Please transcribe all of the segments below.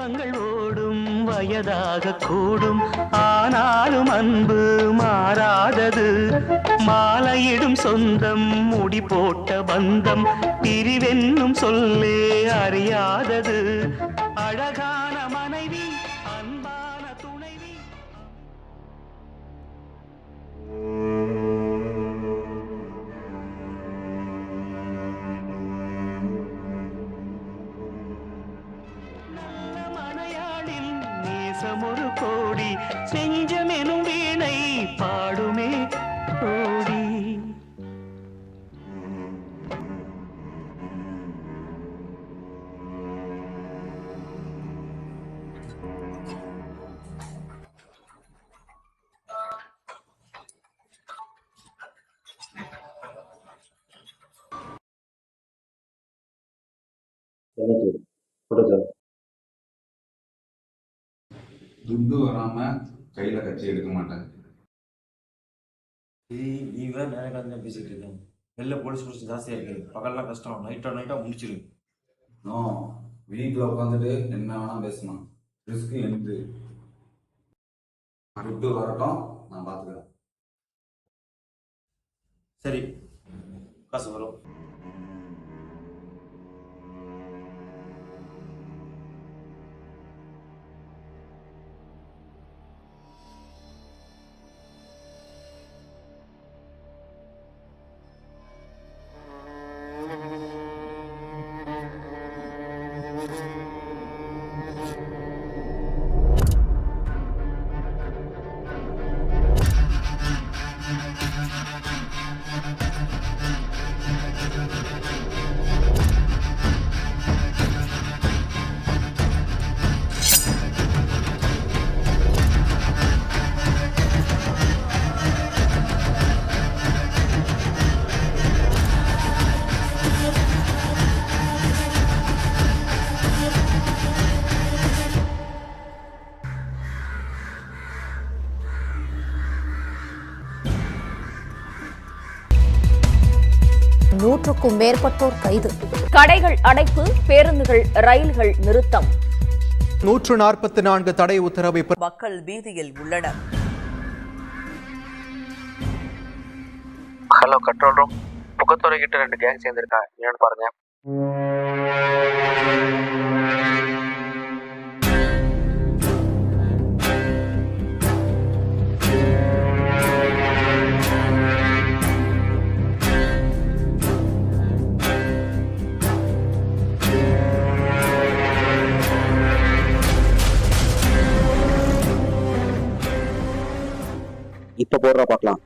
காலங்கள் ஓடும் வயதாக கூடும் ஆனாலும் அன்பு மாறாதது மாலையிடும் சொந்தம் முடி போட்ட பந்தம் பிரிவென்னும் சொல்லே அறியாதது அழகான மனைவி அன்பான துணைவி. ஒரு கோடி செஞ்சமெனும் வீணை பாடுமே கோடி. துட்டு வராம கையில கட்சி எடுக்க மாட்டாங்க. நீ வேற நேரம் கலந்து பேசிட்டு இருக்கேன். வெளில போலீஸ் பிரச்சனை ஜாஸ்தியா இருக்கு. பகல்லாம் கஷ்டம், நைட்டா முடிச்சிரு. நோ, வீட்டில் உட்காந்துட்டு என்ன வேணா பேசணும். ரிஸ்க் என்று துட்டு வரட்டும், நான் பார்த்துக்கிறேன். சரி, காசு வரும். நூற்றுக்கும் மேற்பட்டோர் கைது. கடைகள் அடைப்பு, பேருந்துகள், ரயில்கள் நிறுத்தம். 144 தடை உத்தரவை மக்கள் பீதியில் உள்ளனர். ஹலோ கண்ட்ரோல் ரூம், புகத்துறை கிட்ட 2 கேங் சேர்ந்திருக்கா, என்னன்னு பாருங்க. இப்ப போடுறா பார்க்கலாம்.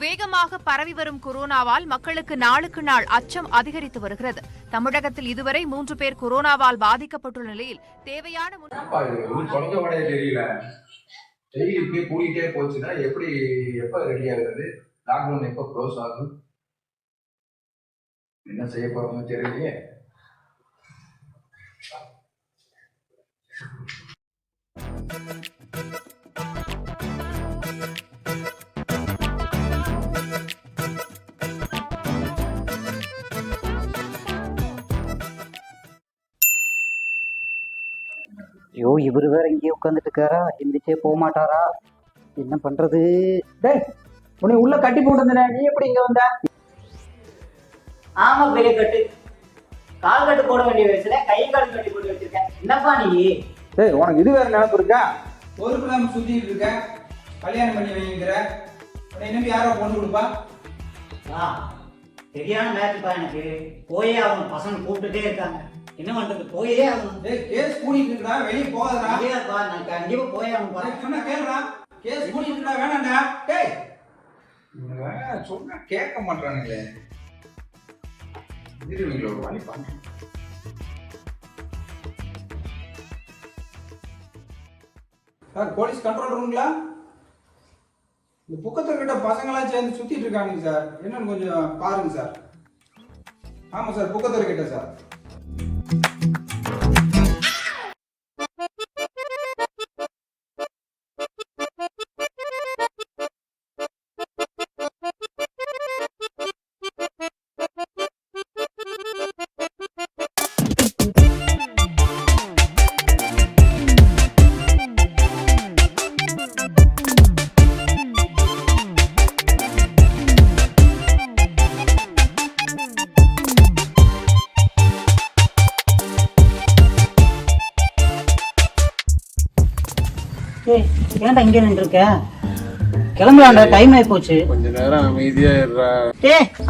வேகமாக பரவி வரும் கொரோனாவால் மக்களுக்கு நாளுக்கு நாள் அச்சம் அதிகரித்து வருகிறது. தமிழகத்தில் இதுவரை 3 பேர் கொரோனாவால் பாதிக்கப்பட்டுள்ள நிலையில் தேவையான தெரியல இப்படியே கூடிட்டே போச்சுன்னா எப்படி எப்ப ரெடி ஆகுறது? லாக்டவுன் எப்ப க்ளோஸ் ஆகும்? என்ன செய்ய போறோமோ தெரியலையே. ஐயோ, இவரு வேற இங்கே உட்காந்துட்டு இருக்காரா? எந்திரிச்சே போக மாட்டாரா? என்ன பண்றது? டேய், உன்னை உள்ள கட்டி போட்டுருந்தே, நீ எப்படி இங்க வந்த? ஆமா, பெரிய கட்டு. கால் கட்டு போட வேண்டிய வயசுல கை கால் கட்டி போட்டு வச்சிருக்கேன். என்னப்பா நீ? டேய், உனக்கு இது வேற நினைப்பு இருக்கா? பொறுப்பு இல்லாம சுத்திட்டு இருக்க. கல்யாணம் பண்ணி வைங்கிற உன்னை நம்பி யாரோ பொண்ணு கொடுப்பா? சரியான மேட்ச்ப்பா எனக்கு. போயே ஆகணும், பசங்க கூப்பிட்டுட்டே இருக்காங்க. என்ன பண்றது, போயே ஆகணும். கேஸ் கூடிட்டு இருக்கா, வெளியே போகாதடா. இல்லப்பா, நான் கண்டிப்பா போயே ஆகணும்ப்பா. சொன்னா கேளுடா, கேஸ் கூடிட்டு இருக்கா, வேணாம்டா. டேய் சொன்னா கேட்க மாட்டானுங்களே. இருவீங்களோ ஒரு வழி பண்ணு. சார், போலீஸ் கண்ட்ரோல் ரூம்ங்களா? இந்த புக்கத்தர்கிட்ட பசங்களாம் சேர்ந்து சுத்திட்டு இருக்காங்க சார், என்னன்னு கொஞ்சம் பாருங்க சார். ஆமா சார், புக்கத்தர்கிட்ட சார். ஏன்டா இங்கே நின்றுருக்க? கிளம்பலாம்டா, டைம் ஆகி போச்சு. கொஞ்ச நேரம் அமைதியா இருடா.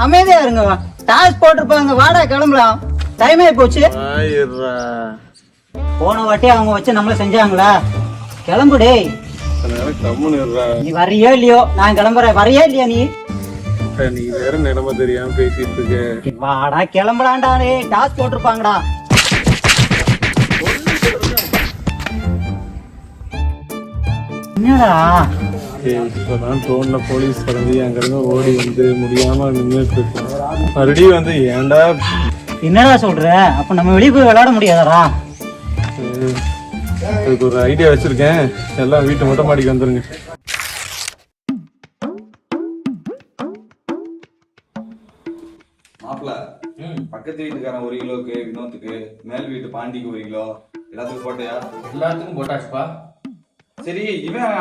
அமைதியா இருங்க, டாஸ் போட்டிருப்பாங்க, வாடா கிளம்பலாம். டைம் ஆகி போச்சு. போன வாட்டி அவங்க வச்சு நம்மள செஞ்சாங்களா? கிளம்பு டேய். நீ வரையோ இல்லையோ, நான் கிளம்புறேன். வரையா இல்லையா நீ? நீ வேற நிலைமை தெரியாம பேசிட்டு இருக்க. வாடா கிளம்பலாம்டா. டாஸ் போட்டிருப்பாங்கடா. என்னடா இப்பதான் தோணுன போலீஸ் கிளம்பி அங்கிருந்து ஓடி வந்து முடியாம நின்றுட்டு இருக்கேன். மறுபடியும் வந்து ஏன்டா? என்னடா சொல்ற? அப்ப நம்ம வெளியே போய் விளையாட முடியாதடா? அதுக்கு ஒரு ஐடியா வச்சிருக்கேன், எல்லாம் வீட்டு மொட்டை மாடிக்கு வந்துருங்க. மாப்பிள்ள, பக்கத்து வீட்டுக்காரன் 1 கிலோக்கு, வினோத்துக்கு, மேல் வீட்டு பாண்டிக்கு 1 கிலோ, எல்லாத்துக்கும் போட்டையா? எல்லாத்துக்கும் போட்டாச்சுப்பா. சரி, இவன்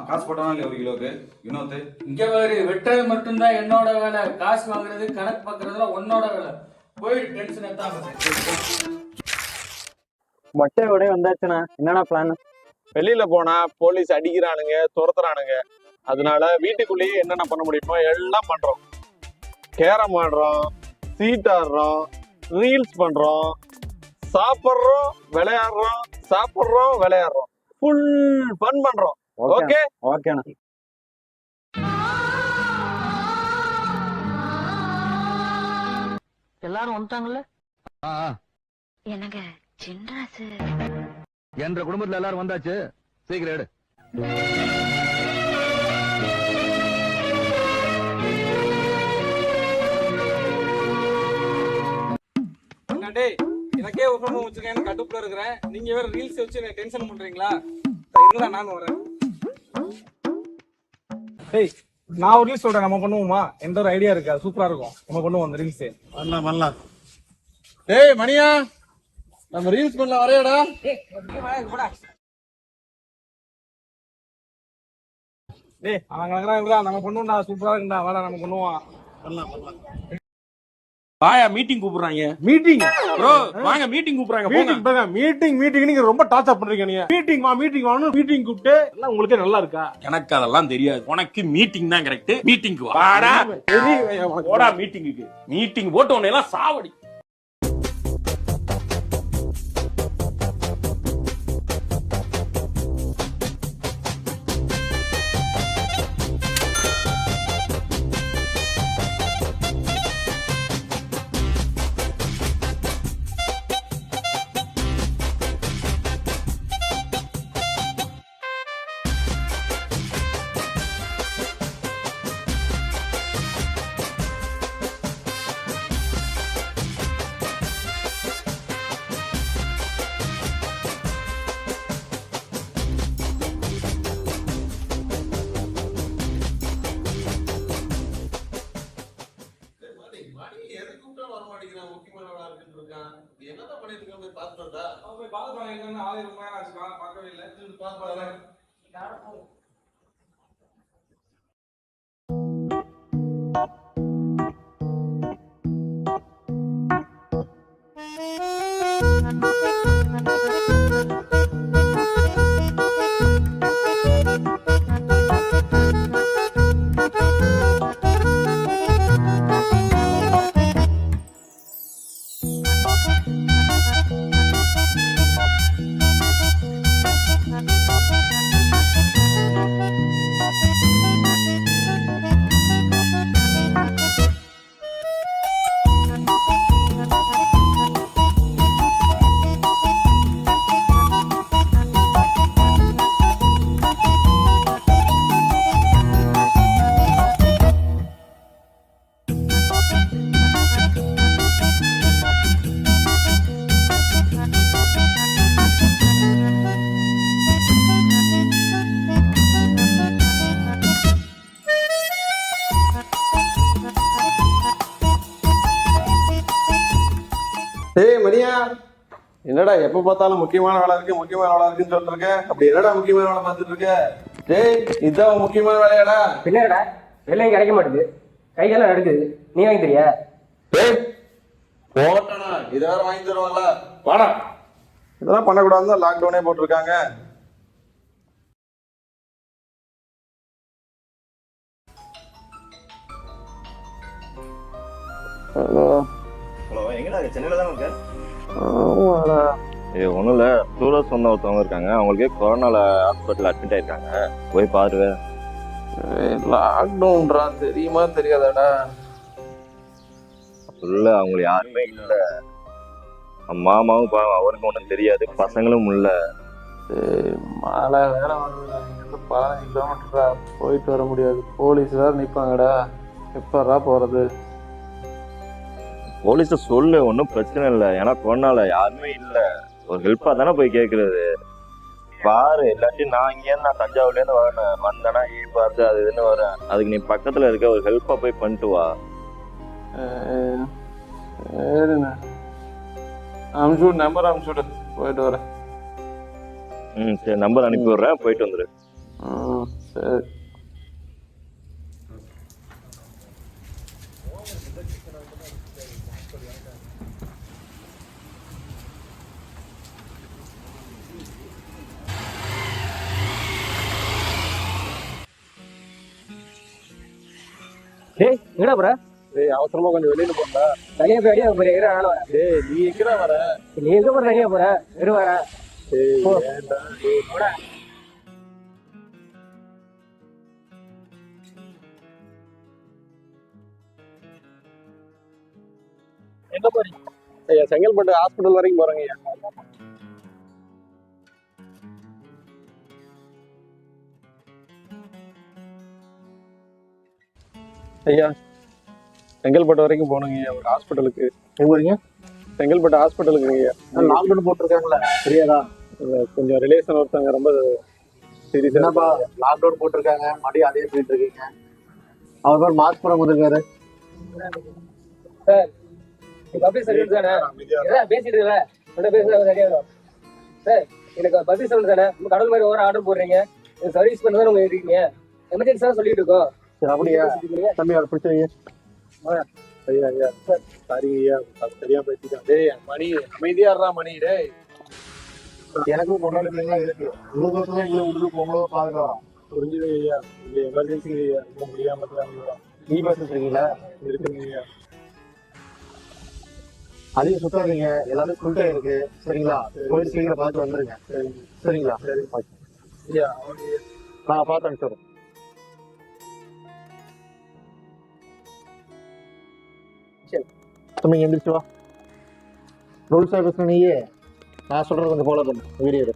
காசு போட்டானா இல்லையா 1 கிலோக்கு? வினோத்து இங்க பாரு, வெட்டுறது மட்டும்தான் என்னோட வேலை, காசு வாங்குறது கணக்கு பாக்குறதுல உன்னோட வேலை. போய் டென்ஷன் எடுத்தாங்க. மொட்டை உடைய வந்தாச்சுண்ணா, என்னண்ணா பிளான்? வெளியில போனா போலீஸ் அடிக்கிறானுங்க, துரத்துறானுங்க. அதனால வீட்டுக்குள்ளேயே என்னென்ன பண்ண முடியுமோ எல்லாம் பண்றோம். கேரம் ஆடுறோம், சீட் ஆடுறோம், ரீல்ஸ் பண்றோம், சாப்பிடுறோம், விளையாடுறோம், சாப்பிடுறோம், விளையாடுறோம். ஃபுல் ஃபன் பண்றோம். ஓகே ஓகேண்ணா. எல்லாரும் வந்துட்டாங்கல்ல? என்னங்க சின்ராசு என்ற குடும்பத்துல எல்லாரும் வந்தாச்சு, சீக்கிரம் எடு. எனக்கே உட்காந்து வச்சிருக்கேன், கட்டுப்புல இருக்கிறேன். நீங்க வேற ரீல்ஸ் வச்சு எனக்கு டென்ஷன் பண்றீங்களா? இருந்தா நான் வரேன். ஏய், நான் ஒரு ரீல்ஸ் சொல்றேன், நம்ம பண்ணுவோமா? எந்த ஒரு ஐடியா இருக்கா? சூப்பரா இருக்கும், நம்ம பண்ணுவோம் அந்த ரீல்ஸ். பண்ணலாம். ஏய் மணியா, நம்ம ரீல்ஸ் பண்ணல, வரையடா. டேய் அவங்க நம்ம பண்ணுவோம்டா, சூப்பரா இருக்குடா, வாடா நம்ம பண்ணுவோம். பண்ணலாம். வாயா, மீட்டிங் கூப்பிடுறாங்க. மீட்டிங் ப்ரோ வாங்க, மீட்டிங் கூப்பிடுறாங்க. போங்க. மீட்டிங் நீங்க ரொம்ப டார்ச்சர் பண்றீங்க. நீங்க மீட்டிங் வாணும், மீட்டிங் கூப்பிட்டு எல்லாம் உங்களுக்கே நல்லா இருக்கா? எனக்கு அதெல்லாம் தெரியாது. உனக்கு மீட்டிங் தான் கரெக்ட். மீட்டிங் வாடா. போடா மீட்டிங்க்கு. மீட்டிங் போட்டு உன்னை எல்லாம் சாவடி. என்னதான் பண்ணிட்டு இருக்க, போய் பாத்துட்டா? போய் பாத்துட்டு ஆளே ரொம்ப நேரம் ஆச்சு, பார்க்கவே இல்லை. பார்த்து டேய் மணியா, என்னடா எப்ப பார்த்தாலும் முக்கியமான வேலை இருக்குன்னு சொல்லிட்டு இருக்க. அப்படி என்னடா முக்கியமான வேலை பார்த்துட்டு இருக்க? டேய் இதான் முக்கியமான வேலையாடா? பின்னடா வெள்ளையும் கிடைக்க மாட்டேங்குது, கைகெல்லாம் நடக்குது, நீ வாங்கி தெரியா? டேய் போட்டனா இத வேற வாங்கி தருவாங்களா? வாடா. இதெல்லாம் பண்ணக்கூடாதுன்னு லாக்டவுனே போட்டிருக்காங்க. ஹலோ ஹலோ, எங்கடா சென்னையில தான் இருக்க? ஆமாடா. ஒன்றும் இல்லை, டூரிஸ்ட் சொன்ன ஒருத்தவங்க இருக்காங்க, அவங்களுக்கே கொரோனால ஹாஸ்பிட்டல் அட்மிட் ஆயிருக்காங்க, போய் பாரு. லாக்டவுன்டா, தெரியுமா தெரியாதாடா? இல்லை, அவங்க யாருமே இல்லை. மாமாவும் பாவம், அவருக்கும் ஒன்றும் தெரியாது, பசங்களும் இல்லை. மழை வேற வருதுடா, இங்கிருந்து 15 கிலோமீட்டரா, போயிட்டு வர முடியாது, போலீஸ் வேற நிற்பாங்கடா, எப்படா போறது? போலீஸை சொல்லு, ஒன்றும் பிரச்சனை இல்லை, ஏன்னா கொரோனால யாருமே இல்லை, ஒரு ஹெல்ப்பாக தானே போய் கேட்குறது. பாரு, இல்லாட்டி நான் இங்கேருந்து நான் தஞ்சாவூர்லேருந்து வரேன், வந்தேன்னா பார்த்து அது இதுன்னு வரேன், அதுக்கு நீ பக்கத்தில் இருக்க ஒரு ஹெல்ப்பாக போய் பண்ணிட்டு வா. சரிண்ணா, அனுப்பிச்சுடு, நம்பர் அனுப்பிச்சுடு, போயிட்டு வரேன். சரி, நம்பர் அனுப்பி விட்றேன், போயிட்டு வந்துடு. சரி. டேய் எங்கடா போற? டேய் அவசரமா கொஞ்சம் வெளியில போறா. தனியா போய் அடியா போற? எங்கடா ஆள வர? டேய் நீ எங்கடா வர? நீ எங்க போற? தனியா போற? இரு வர. டேய் ஏன்டா டேய் போடா. எங்க போறீங்க? ஐயா செங்கல்பட்டு ஹாஸ்பிடல் வரைக்கும் போறேங்க ஐயா. ஐயா செங்கல்பட்டு வரைக்கும் போகணுங்க ஐயா, ஒரு ஹாஸ்பிட்டலுக்கு. எங்க போறீங்க? செங்கல்பட்டு ஹாஸ்பிட்டலுக்கு ஐயா. லாக்டவுன் போட்டிருக்காங்களா? தெரியாதா? கொஞ்சம் ரிலேஷன் ஒருத்தவங்க ரொம்ப சீரியஸா. என்னப்பா லாக்டவுன் போட்டிருக்காங்க, மறுபடியும் அதே சொல்லிட்டு இருக்கீங்க? அவர் பேர் மாஸ்க் போட வந்திருக்காரு. சார் பப்ளிக் சர்வீஸ் தானே பேசிட்டு இருக்கல, உடனே பேசுறது சரியாயிடும். சார் எனக்கு பப்ளிக் சர்வீஸ் தானே, கடல் மாதிரி ஓர ஆர்டர் போடுறீங்க, சர்வீஸ் பண்ண தான் உங்க இருக்கீங்க, எமர்ஜென்சி தான் சொல்லிட்டு இருக்கோம். அப்படியா தம்பி, அவரை பிடிச்சவங்க. ஐயா ஐயா சாரி ஐயா, சரியா பேசிட்டேன். டேய் மணி அமைதியாடுறா மணி. டேய் எனக்கும் கொண்டாடி இருக்கு, உலகத்துல எங்களை விட்டு போங்களோ பாதுகாக்கலாம். புரிஞ்சுது ஐயா, இங்க எமர்ஜென்சி ஐயா, ரொம்ப முடியாம நீ பஸ் இருக்கீங்களா? இருக்குங்க ஐயா. அதிகம் சுத்தாதீங்க, எல்லாமே ஃபுல் டைம் இருக்கு, சரிங்களா? போலீஸ் சீக்கிரம் பார்த்து வந்துருங்க, சரிங்களா? சரி ஐயா, நான் பார்த்து அனுப்பிச்சுறேன். தம்பி எந்திரிச்சு வா. ரூல்ஸாக பேசுன நீயே, நான் சொல்றது கொஞ்சம் ஃபாலோ பண்ணு. வீடியோ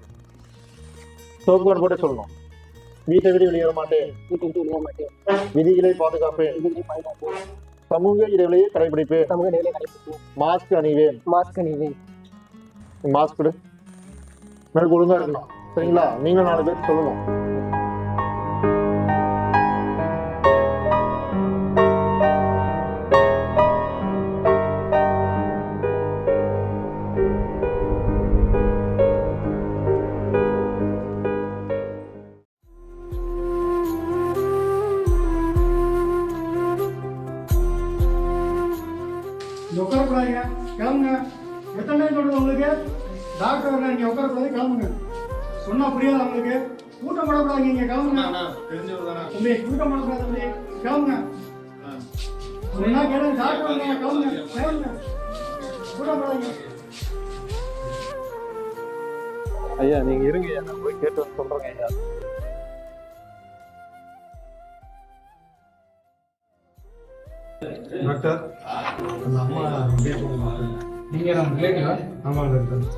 சோப்பு கார்டு போட்டு சொல்லணும். வீட்டை விட்டு வெளியேற மாட்டேன், விதிகளை பாதுகாப்பேன், சமூக இடைவெளியை கடைபிடிப்பேன், மாஸ்க் அணிவேன். மாஸ்க் கொடு, மேற்கு ஒழுங்கா இருக்கணும், சரிங்களா? நீங்களும் 4 பேர் சொல்லணும். உட்காரக்கூடாதுங்க, கிளம்புங்க. எத்தனை நேரம் சொல்றது உங்களுக்கு? டாக்டர் வரல, நீங்க உட்காரக்கூடாது, கிளம்புங்க. சொன்னா புரியாதா உங்களுக்கு? கூட்டம் போடக்கூடாது, நீங்க கிளம்புங்க. தம்பி கூட்டம் போடக்கூடாது, தம்பி கிளம்புங்க. சொன்னா கேளுங்க, டாக்டர் வரல, கிளம்புங்க, கிளம்புங்க. கூட்டம் போடாதீங்க. ஐயா நீங்க இருங்க ஐயா, நான் போய் கேட்டு வந்து சொல்றேங்க ஐயா. டாக்டர் அந்த அம்மா நீங்க நம்ம ரிலேட்டிவா? ஆமாங்க டாக்டர்.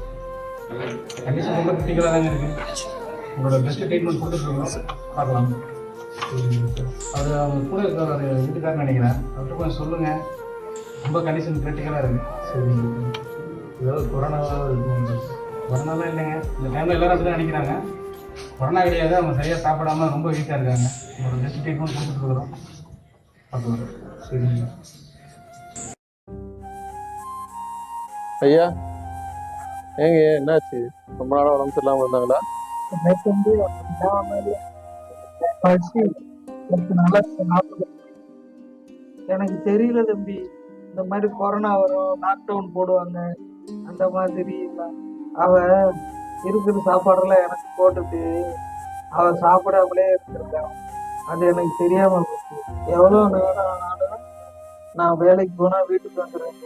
கண்டிஷன் ரொம்ப கிரிட்டிக்கலாக தாங்க இருக்கு. உங்களோட பெஸ்ட் ட்ரீட்மெண்ட் கொடுத்துருக்கோம், பார்க்கலாம். அது அவங்க கூட இருக்கிற வீட்டுக்காரன்னு நினைக்கிறேன், அவர்கிட்ட கொஞ்சம் சொல்லுங்க, ரொம்ப கண்டிஷன் கிரிட்டிக்கலாக இருக்கு. சரி, ஏதாவது கொரோனாவாக இருக்கும்? கொரோனாலாம் இல்லைங்க, இந்த டைமில் எல்லாரும் அப்படி தான் நினைக்கிறாங்க. கொரோனா கிடையாது, அவங்க சரியாக சாப்பிடாம ரொம்ப வீக்காக இருக்காங்க. உங்களோட பெஸ்ட் ட்ரீட்மெண்ட் கொடுத்துட்டு இருக்கிறோம், பார்க்கலாம். சரிங்க. ஐயா ஏங்க என்னாச்சு? ரொம்ப நாளாக உடம்பு சரியில்லாமல் இருந்தாங்களா? எனக்கு தெரியல தம்பி, இந்த மாதிரி கொரோனா வரும், லாக்டவுன் போடுவாங்க, அந்த மாதிரி அவ இருக்கிற சாப்பாடெல்லாம் எனக்கு போட்டுட்டு அவ சாப்பிடாமலே இருந்திருக்கான். அது எனக்கு தெரியாம போச்சு. எவ்வளோ நேரம் ஆனாலும் நான் வேலைக்கு போனா வீட்டுக்கு வந்துடுவேன்.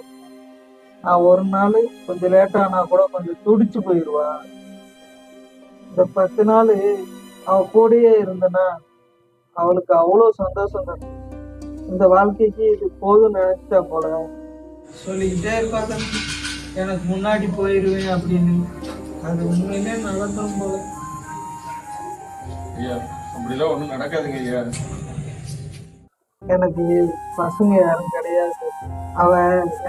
நான் ஒரு நாள் கொஞ்சம் லேட்டானா கூட கொஞ்சம் துடிச்சு போயிடுவா. இந்த 10 நாள் அவ கூடயே இருந்தனா அவளுக்கு அவ்வளோ சந்தோஷம் தான். இந்த வாழ்க்கைக்கு இது போதும் நினைச்சிட்டா போல. சொல்லிக்கிட்டே இருக்கா தம்பி, எனக்கு முன்னாடி போயிடுவேன் அப்படின்னு. அது உண்மையிலே நடந்துடும் போல. ஐயா அப்படிலாம் ஒன்றும் நடக்காதுங்க ஐயா. எனக்கு பசங்க யாரும் கிடையாது. அவ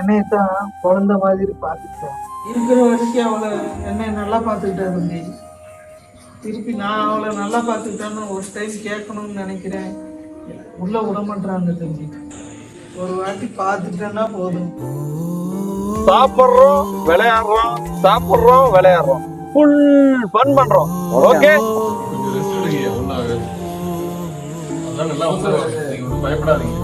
என்னைத்தான் குழந்தை மாதிரி பார்த்துக்கிட்டான். இருக்கிற வரைக்கும் அவளை என்னை நல்லா பார்த்துக்கிட்டா தம்பி. திருப்பி நான் அவளை நல்லா பார்த்துக்கிட்டான்னு ஒரு டைம் கேட்கணும்னு நினைக்கிறேன். உள்ள விட மாட்டாங்க தம்பி. ஒரு வாட்டி பார்த்துட்டேன்னா போதும். சாப்பிட்றோம் விளையாடுறோம், சாப்பிட்றோம் விளையாடுறோம், ஃபுல் ஃபன் பண்றோம். ஓகே கொஞ்சம் ரெஸ்ட் எடுங்க, ஒன்றும் ஆகாது. அதான் நல்லா வந்துடுவாங்க, நீங்க ஒன்றும் பயப்படாதீங்க.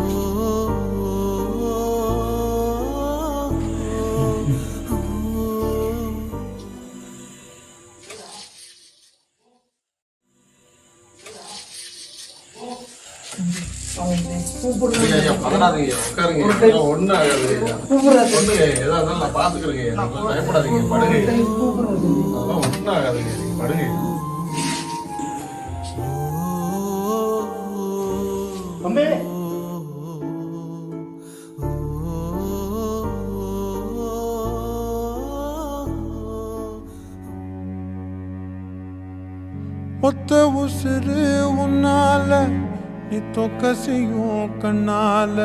பண்ணாதீங்க, உட்காருங்க, ஒன்றும் ஆகாது. ஒண்ணு எதா இருந்தாலும் நான் பார்த்துக்கிறேங்க, பயப்படாதீங்க, படுங்க. அதெல்லாம் ஒன்றும் ஆகாதுங்க, நீங்க படுங்க. ஒத்த உசுறு உன்னால நீ தொக்கசையும் கண்ணால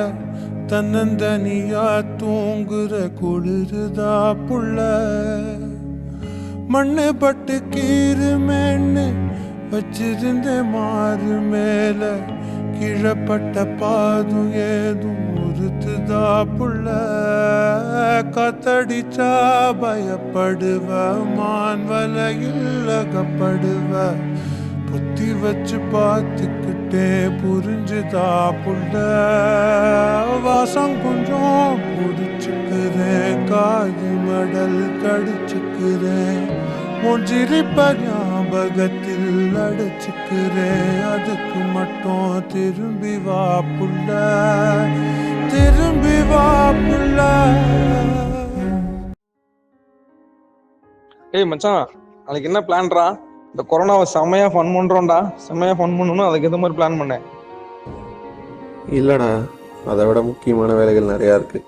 தன்னந்தனியா தூங்குற குளிருதா புள்ள மண்ணு பட்டு கீருமேன்னு வச்சிருந்த மாறு மேல கீழப்பட்ட பாதும் ஏதும் உறுத்துதா புள்ள காத்தடிச்சா பயப்படுவ மான் வலையில் அகப்படுவ புத்தி வச்சு பார்த்துக்கிட்டே புரிஞ்சுதா புள்ள வாசம் கொஞ்சம் புடிச்சுக்கிறேன் காது மடல் கடிச்சுக்கிறேன் மூஞ்சிரிப்ப ஞாபகத்தில் அடைச்சுக்கிறேன் அதுக்கு மட்டும் திரும்பி வா புள்ள திரும்பி வா புள்ள. ஏய் மச்சான், நாளைக்கு என்ன பிளான்ரா? இந்த கொரோனாவை செம்மையா ஃபன் பண்றோம்டா. செம்மையா ஃபன் பண்ணணும், அதுக்கு எந்த மாதிரி பிளான் பண்ணேன்? இல்லடா, அதை விட முக்கியமான வேலைகள் நிறையா இருக்கு.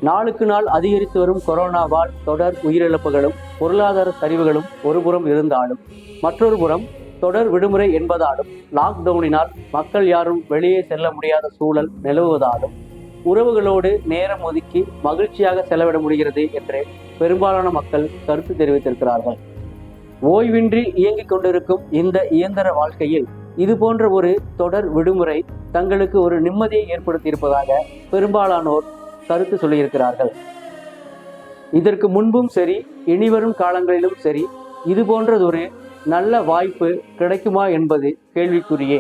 நாளுக்கு நாள் அதிகரித்து வரும் கொரோனாவால் தொடர் உயிரிழப்புகளும் பொருளாதார சரிவுகளும் ஒருபுறம் இருந்தாலும் மற்றொரு புறம் தொடர் விடுமுறை என்பதாலும் லாக்டவுனினால் மக்கள் யாரும் வெளியே செல்ல முடியாத சூழல் நிலவுவதாலும் உறவுகளோடு நேரம் ஒதுக்கி மகிழ்ச்சியாக செலவிட முடிகிறது என்று பெரும்பாலான மக்கள் கருத்து தெரிவித்திருக்கிறார்கள். ஓய்வின்றி இயங்கிக் கொண்டிருக்கும் இந்த இயந்திர வாழ்க்கையில் இது போன்ற ஒரு தொடர் விடுமுறை தங்களுக்கு ஒரு நிம்மதியை ஏற்படுத்தியிருப்பதாக பெரும்பாலானோர் கருத்து சொல்லியிருக்கிறார்கள். இதற்கு முன்பும் சரி, இனிவரும் காலங்களிலும் சரி, இது போன்றதொரு நல்ல வாய்ப்பு கிடைக்குமா என்பது கேள்விக்குரியே.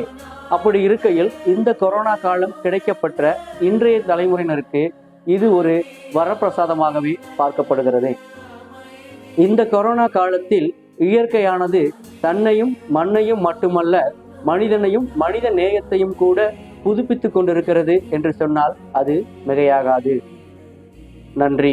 அப்படி இருக்கையில் இந்த கொரோனா காலம் கிடைக்கப்பெற்ற இன்றைய தலைமுறையினருக்கு இது ஒரு வரப்பிரசாதமாகவே பார்க்கப்படுகிறது. இந்த கொரோனா காலத்தில் இயற்கையானது தன்னையும் மண்ணையும் மட்டுமல்ல, மனிதனையும் மனித நேயத்தையும் கூட புதுப்பித்துக் கொண்டிருக்கிறது என்று சொன்னால் அது மிகையாகாது. நன்றி.